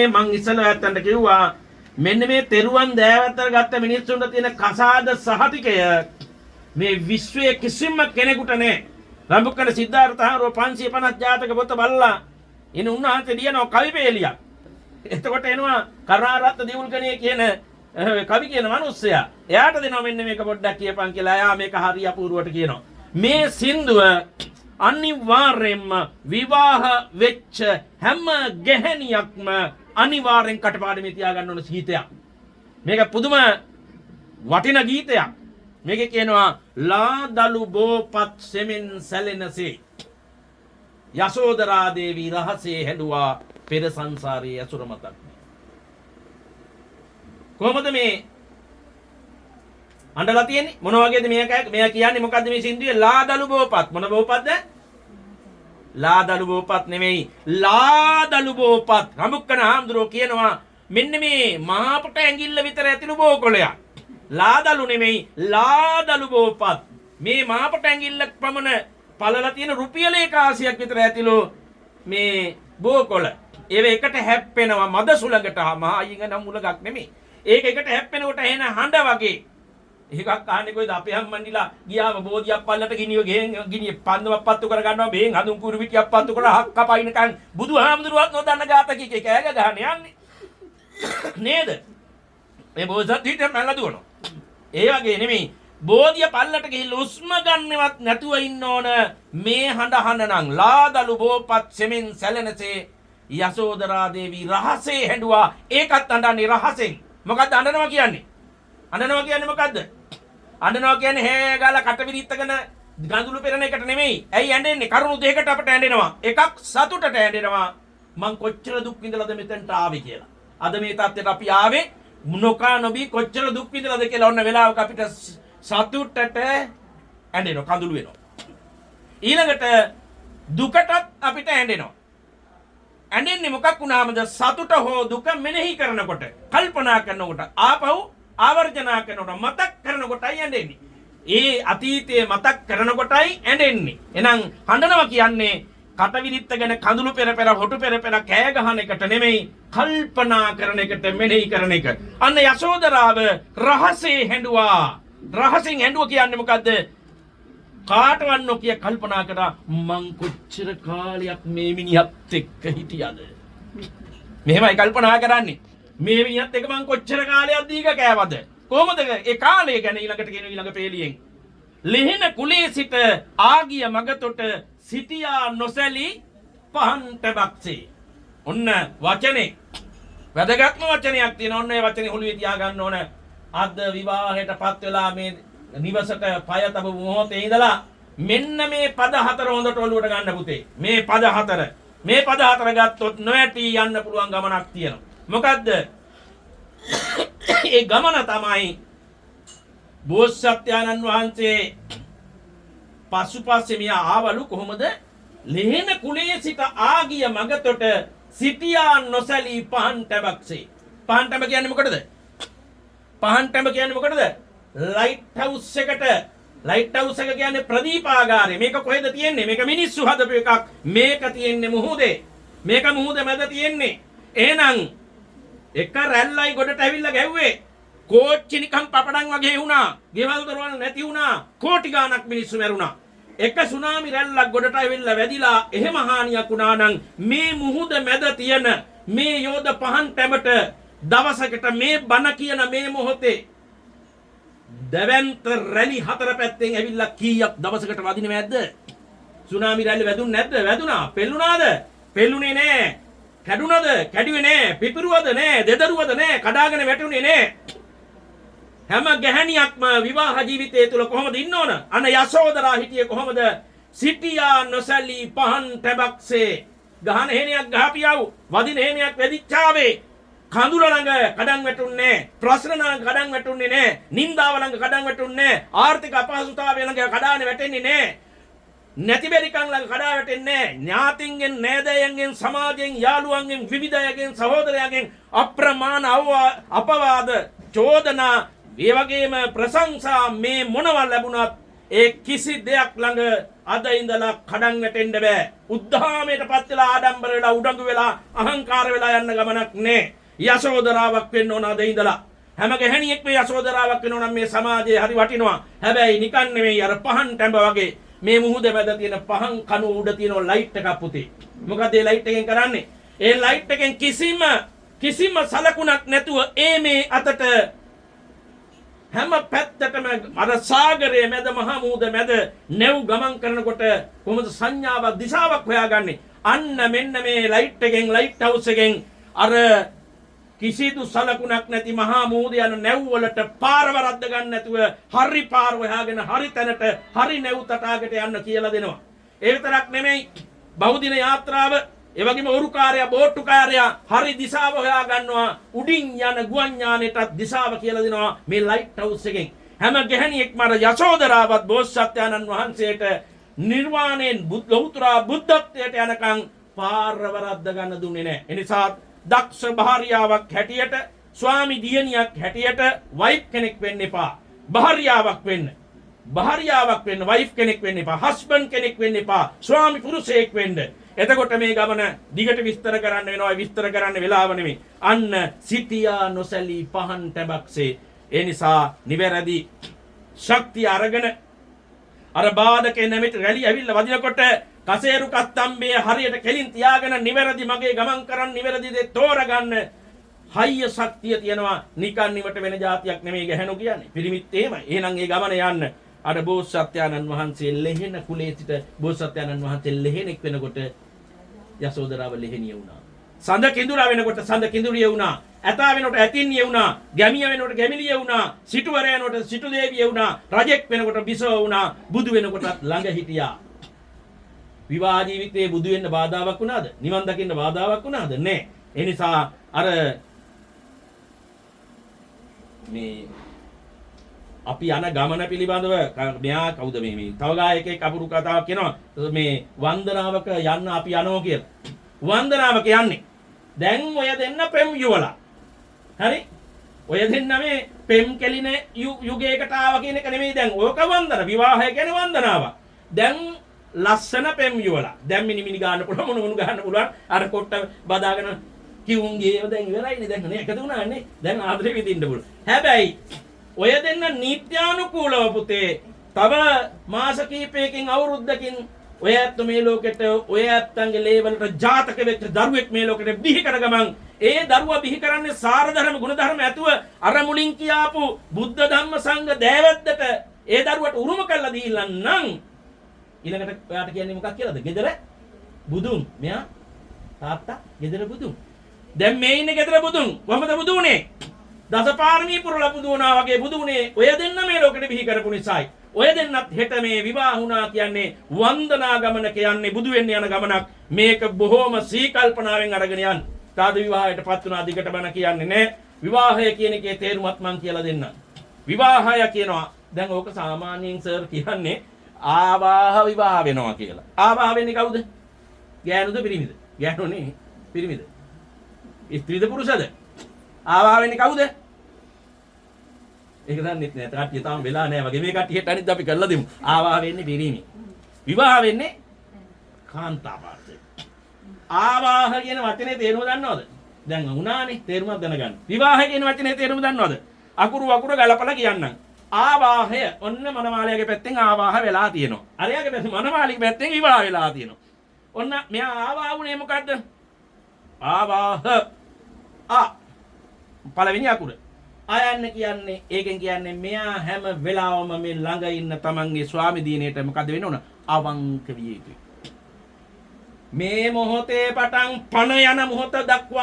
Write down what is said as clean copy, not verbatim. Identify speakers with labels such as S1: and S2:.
S1: මං ඉස්සෙල්ලා ඇත්තන්ට කිව්වා මෙන්න මේ තෙරුවන් දෑවැත්තට ගත්ත මිනිස්සුන්ට තියෙන කසාද සහතිකය මේ විශ්වයේ කිසිම කෙනෙකුට නැහැ. රම්බුක්කන සිද්ධාර්ථ හාරෝ 550 ජාතක පොත බලලා ඉන උන්වහන්සේ ලියනවා කවිපේලියක්. එතකොට එනවා කරුණාරත්න දියුල්කණිය කියන කවි කියන මිනිස්සයා. එයාට දෙනවා මෙන්න මේක පොඩ්ඩක් කියපන් කියලා. එයා මේක හරි අපූර්වට කියනවා. මේ සින්දුව අනිවාර්යෙන්ම විවාහ වෙච්ච හැම ගැහණියක්ම අනිවාර්යෙන් කටපාඩමේ තියාගන්න ඕන ගීතයක්. මේක පුදුම වටින ගීතයක්. මේකේ කියනවා ලාදලු බෝපත් සෙමින් සැලෙනසේ යසෝදරා දේවී රහසේ හැඬුවා පෙර සංසාරයේ අසුර මතක්. කොහොමද මේ අඬලා තියෙන්නේ? මොන වගේද මෙයා කියන්නේ? මොකද්ද මේ සින්දුවේ? ලාදලු බෝපත්. මොන බෝපත්ද? ලාදලු බෝපත් නෙමෙයි, ලාදලු බෝපත්. රමුක්කන හාමුදුරුවෝ කියනවා මෙන්න මේ මහාපට ඇඟිල්ල විතර ඇතිලු බෝකොලයක්. ලාදලු නෙමෙයි, ලාදලු බෝපත්. මේ මහාපට ඇඟිල්ලක් පමණ පළලා තියෙන රුපියල් 100ක් විතර ඇතිලු මේ බෝකොල. ඒව එකට හැප්පෙනවා මද සුලඟට. මහා අයියන් නම් මුලගක් නෙමෙයි. ඒක එකට හැප්පෙනකොට එන හඬ වගේ. එකක් අහන්නේ කොයිද? අපේ අම්මන්ඩිලා ගියාම බෝධියක් පල්ලට ගිනිය පන්දමක් පත්තු කර ගන්නවා. මෙහෙන් හඳුන් කුරු පිටියක් පත්තු කරලා හක් කපයිනකන් බුදුහාමුදුරුවත් නොදන්න ගාතකී කෑග ගහන්නේ යන්නේ. නේද? මේ බෝසත් හිට මැල්ල දුවනවා. ඒ වගේ නෙමෙයි. බෝධිය පල්ලට ගිහිල්ලා උස්ම ගන්නවත් නැතුව ඉන්න ඕන. මේ හඬ හඬ නම් ලාදලු බෝපත් සෙමින් සැලෙනසේ යසෝදරා දේවී රහසේ හැඬුවා. ඒකත් අඬන්නේ රහසෙන්. මොකද්ද අඬනවා කියන්නේ? අඬනවා කියන්නේ මොකද්ද? අඬනවා කියන්නේ හේ ගාලා කට විරිත්තගෙන ගඳුළු පෙරන එකට නෙමෙයි. ඇයි ඇඬෙන්නේ? කරුණු දෙකකට අපට ඇඬෙනවා. එකක් සතුටට ඇඬෙනවා. මං කොච්චර දුක් විඳලාද මෙතෙන්ට ආවේ කියලා. අද මේ තත්ත්වයට අපි ආවේ නොකා නොබී කොච්චර දුක් විඳලාද කියලා ඔන්න වෙලාවක අපිට සතුටට ඇඬෙනවා, කඳුළු වෙනවා. ඊළඟට දුකටත් අපිට ඇඬෙනවා. ඇඬෙන්නේ මොකක් වුණාමද? සතුට හෝ දුක මෙනෙහි කරනකොට, කල්පනා කරනකොට, ආපහු ආවර්ජනා කරනකොට, මතක් කරනකොටයි ඇඬෙන්නේ. ඒ අතීතයේ මතක් කරනකොටයි ඇඬෙන්නේ. එහෙනම් හඬනවා කියන්නේ කටවිරිත්තගෙන කඳුළු පෙර පෙර හොටු පෙර පෙර කෑ ගහන එකට නෙමෙයි, කල්පනා කරන එකට, මෙනෙහි කරන එක. අන්න යසෝදරාව රහසේ හැඬුවා. රහසින් හැඬුව කියන්නේ මොකද්ද? කාටවත් නොකිය කල්පනා කරා මං කොච්චර කාලයක් මේ මිනිහත් එක්ක හිටියද? මෙහෙමයි කල්පනා කරන්නේ. මේ මිනිහත් එක්ක මං කොච්චර කාලයක් දීග කෑවද? කොහොමද ඒ කාලය ගැන ඊළඟට කියන ඊළඟ පේලියෙන්. ලිහින කුලේ සිට ආගිය මගතොට සිටියා නොසැලී පහන්ට බක්සේ. ඔන්න වචනේ. වැදගත්ම වචනයක් තියෙනවා. ඔන්න ඒ වචනේ හොළුවේ තියා ගන්න ඕන. අද විවාහයටපත් වෙලා මේ නිවසට පය තබ මොහොතේ ඉඳලා මෙන්න මේ පද හතර හොඳට ඔළුවට ගන්න පුතේ. මේ පද හතර. මේ පද හතර ගත්තොත් නොඇටි යන්න පුළුවන් ගමනක් තියෙනවා. මොකද්ද? ඒ ගමන තමයි බෝසත්යන්න් වහන්සේ පසුපස්සේ මියා ආවලු කොහොමද? ලේන කුලයේ සිට ආගිය මගතොට සිටියා නොසැලී පහන්ට බක්සේ. පහන්ට කියන්නේ මොකටද? පහන්ට කියන්නේ මොකටද? ලයිට් හවුස් එකට. ලයිට් හවුස් එක කියන්නේ ප්‍රදීපාගාරය. මේක කොහෙද තියෙන්නේ? මේක මිනිස්සු හදපු එකක්. මේක තියෙන්නේ මුහුදේ. මේක මුහුද මැද තියෙන්නේ. එහෙනම් එක රැල්ලයි ගොඩට ඇවිල්ලා ගැව්වේ. කෝච්චි නිකන් පපඩම් වගේ වුණා. ගෙවල් දොරවල් නැති වුණා. කෝටි ගාණක් මිනිස්සු මැරුණා. එක සුනාමි රැල්ලක් ගොඩට ඇවිල්ලා වැදිලා එහෙම හානියක් වුණා නම් මේ මුහුද මැද තියෙන මේ යෝධ පහන් තැබට දවසකට මේ බණ කියන මේ මොහොතේ දැවැන්ත රැලි හතර පැත්තෙන් ඇවිල්ලා කීයක් දවසකට වදිනව නැද්ද? සුනාමි රැල්ල වැදුන්නේ නැද්ද? වැදුනා. පෙළුණාද? පෙළුනේ නෑ. කැඩුනද? කැඩුවේ නෑ. පිපිරුවද නෑ. දෙදරුවද නෑ. කඩාගෙන වැටුනේ නෑ. හැම ගැහණියක්ම විවාහ ජීවිතය තුළ කොහොමද ඉන්න ඕන? අන්න යසෝදරා හිටියේ කොහොමද? සිටියා නොසැලී පහන් තැබක්සේ. ගහන හේනියක් ගහපියව, වදින හේනියක් වෙදිච්චාවේ. කඳුල ළඟ කඩන් වැටුන්නේ නැහැ. ප්‍රශ්න ළඟ කඩන් වැටුන්නේ නැහැ. නින්දාව ළඟ කඩන් වැටුන්නේ නැහැ. ආර්ථික අපහසුතාවය ළඟ කඩාන වැටෙන්නේ නැහැ. නැති බැරිකම් ළඟ කඩා වැටෙන්නේ නැහැ. ඥාතින්ගෙන්, නෑදෑයන්ගෙන්, සමාජයෙන්, යාළුවන්ගෙන්, විවිධයන්ගෙන්, සහෝදරයන්ගෙන් අප්‍රමාණ අපවාද, චෝදනා, ඒ වගේම ප්‍රශංසා මේ මොනවා ලැබුණත් ඒ කිසි දෙයක් ළඟ අද ඉඳලා කඩන් වැටෙන්න බෑ. උද්ධාමයටපත් වෙලා ආඩම්බර වෙලා උඩඟු වෙලා අහංකාර වෙලා යන්න ගමනක් නෑ. යශෝදරාවක් වෙන්න ඕන අද ඉඳලා. හැම ගැහණියෙක්ම යශෝදරාවක් වෙනවා නම් මේ සමාජයේ හරි වටිනවා. හැබැයි නිකන් නෙමෙයි අර පහන් ටැඹ වගේ මේ මුහුද මැද තියෙන පහන් කණු උඩ තියෙන ලයිට් එකක් පුතේ. මොකද ඒ ලයිට් එකෙන් කරන්නේ? ඒ ලයිට් එකෙන් කිසිම සලකුණක් නැතුව මේ අතට හැම පැත්තටම අර සාගරයේ මැද මහා මුහුද මැද නැව් ගමන් කරනකොට කොහොමද සංඥාවක් දිශාවක් හොයාගන්නේ? අන්න මෙන්න මේ ලයිට් එකෙන් ලයිට් හවුස් එකෙන් අර කිසිදු සලකුණක් නැති මහා මුහුද යන නැව් වලට පාර වරද්ද ගන්න නැතුව හරි පාර හොයාගෙන හරි තැනට හරි නැව් තටාකට යන්න කියලා දෙනවා. ඒ විතරක් නෙමෙයි බහුදින යාත්‍රාව ඒ වගේම ඔරුකාරයා බෝට්ටුකාරයා හරි දිශාව හොයා ගන්නවා. උඩින් යන ගුවන් යානෙටත් දිශාව කියලා දෙනවා මේ ලයිට් හවුස් එකෙන්. හැම ගැහණියෙක්ම අර යශෝදරාවත් බෝසත්ත්වයන්න් වහන්සේට නිර්වාණයෙන් ලෞතුරා බුද්ධත්වයට යනකම් පාර වරද්ද ගන්න දුන්නේ නැහැ. ඒ නිසා දක්ෂ භාර්යාවක් හැටියට ස්වාමි දියණියක් හැටියට වයිෆ් කෙනෙක් වෙන්න එපා. භාර්යාවක් වෙන්න වයිෆ් කෙනෙක් වෙන්න එපා. හස්බන්ඩ් කෙනෙක් වෙන්න එපා. ස්වාමි පුරුෂයෙක් වෙන්න. එතකොට මේ ගමන දිගට විස්තර කරන්න වෙනවා. විස්තර කරන්න වෙලාව නෙමෙයි. අන්න සිටියා නොසැලී පහන් ටැබක්සේ. ඒ නිසා නිවැරදි ශක්තිය අරගෙන අර බාධකේ නැමෙති රැලි ඇවිල්ලා වදිනකොට කසේරු කත්තම්බේ හරියට කෙලින් තියාගෙන නිවැරදි මගේ ගමන් කරන් නිවැරදි දේ තෝරගන්න හයිය ශක්තිය තියෙනවා. නිකන් නිවට වෙන જાතියක් නෙමෙයි ගැහණු කියන්නේ. පිරිමිත් එහෙමයි. එහෙනම් ඒ ගමන යන්න අර බෝසත්ත්වයන්න් වහන්සේ ලෙහෙන කුලේ සිට බෝසත්ත්වයන්න් වහන්සේ ලෙහෙනෙක් වෙනකොට යසෝදරාව ලෙහෙනිය වුණා. සඳ කිඳුරා වෙනකොට සඳ කිඳුරිය වුණා. ඇතා වෙනකොට ඇතින්නිය වුණා. ගැමිය වෙනකොට ගැමිලිය වුණා. සිටුවරයා වෙනකොට සිටු දේවිය වුණා. රජෙක් වෙනකොට බිසව වුණා. බුදු වෙනකොටත් ළඟ හිටියා. විවාහ ජීවිතයේ බුදු වෙන්න බාධාවක් වුණාද? නිවන් දකින්න බාධාවක් වුණාද? නෑ. ඒ නිසා අර මේ අපි යන ගමන පිළිබඳව මෙයා කවුද මේ තව ගායකයෙක් අපුරු කතාවක් කියනවා මේ වන්දනාවක යන්න අපි යනවා කියලා. වන්දනාවක යන්නේ. දැන් ඔය දෙන්න පෙම් යුවලා. හරි? ඔය දෙන්න මේ පෙම් කෙලින යුගයකට ආවා කියන එක නෙමෙයි දැන්. ඕක වන්දන විවාහය කියන්නේ වන්දනාවක්. දැන් ලස්සන පෙම් යුවලා. දැන් මිනිමිනි ගන්න පුළුවන් මොන ගන්න පුළුවන්. අර කොට්ට බදාගෙන කිවුන්ගේ දැන් ඉවරයිනේ දැන් නේ එකතු වුණානේ. දැන් ආදරේ විඳින්න පුළුවන්. හැබැයි ඔය දෙන්න නීත්‍යානුකූලව පුතේ තව මාස කිහිපයකින් අවුරුද්දකින් ඔය ඇත්ත මේ ලෝකෙට ඔය ඇත්තන්ගේ ලේවලට ජාතක වෙච්ච දරුවෙක් මේ ලෝකෙට බිහි කර ගමන් ඒ දරුවා බිහි කරන්නේ සාර ධර්ම ගුණ ධර්ම ඇතුව අර මුලින් කියාපු බුද්ධ ධම්ම සංඝ දෑවැද්දට ඒ දරුවට උරුම කරලා දීලා නම් ඊළඟට ඔයාට කියන්නේ මොකක් කියලාද? ගෙදර බුදුන්. මෙයා තාත්තා ගෙදර බුදුන්. දැන් මේ ඉන්නේ ගෙදර බුදුන්. කොහමද බුදු උනේ? දසපාරමී පුරලා බුදු වුණා වගේ බුදු උනේ ඔය දෙන්න මේ ලෝකෙට බිහි කරපු නිසායි. ඔය දෙන්නත් හෙට මේ විවාහ වුණා කියන්නේ වන්දනා ගමනක යන්නේ බුදු වෙන්න යන ගමනක්. මේක බොහොම සීකල්පනාවෙන් අරගෙන යන්න. තාද විවාහයටපත් වුණා දිගට බණ කියන්නේ නෑ. විවාහය කියන එකේ තේරුමත් මං කියලා දෙන්නම්. විවාහය කියනවා දැන් ඕක සාමාන්‍යයෙන් සර් කියන්නේ ආවාහ විවාහ වෙනවා කියලා. ආවාහ වෙන්නේ කවුද? ගෑනුද පිරිමිද? ගෑනුනේ පිරිමිද? ස්ත්‍රීද පුරුෂද? ආවාහ වෙන්නේ කවුද? ඒක දන්නෙත් නෑ. කට්ටිය තාම වෙලා නෑ වගේ. මේ කට්ටියට අනිත් අපි කරලා දෙමු. ආවාහ වෙන්නේ පිරිමි. විවාහ වෙන්නේ කාන්තාපාර්ථය. ආවාහ කියන වචනේ තේරුම දන්නවද? දැන් වුණානේ තේරුමක් දැනගන්න. විවාහ කියන වචනේ තේරුම දන්නවද? අකුරු ගලපලා කියන්නම්. ආවාහය ඔන්න මනමාලයාගේ පැත්තෙන් ආවාහ වෙලා තියෙනවා. අරයාගේ පැත්තෙන් මනමාලිගේ පැත්තෙන් විවාහ වෙලා තියෙනවා. ඔන්න මෙයා ආවාහ වුණේ මොකද්ද? ආවාහ පළවෙනි අකුර. ආයන්න කියන්නේ ඒකෙන් කියන්නේ මෙයා හැම වෙලාවම මේ ළඟ ඉන්න තමන්ගේ ස්වාමි දිනේට මොකද වෙන්න ඕන? අවංක විය යුතුයි. මේ මොහොතේ පටන් පණ යන මොහොත දක්වා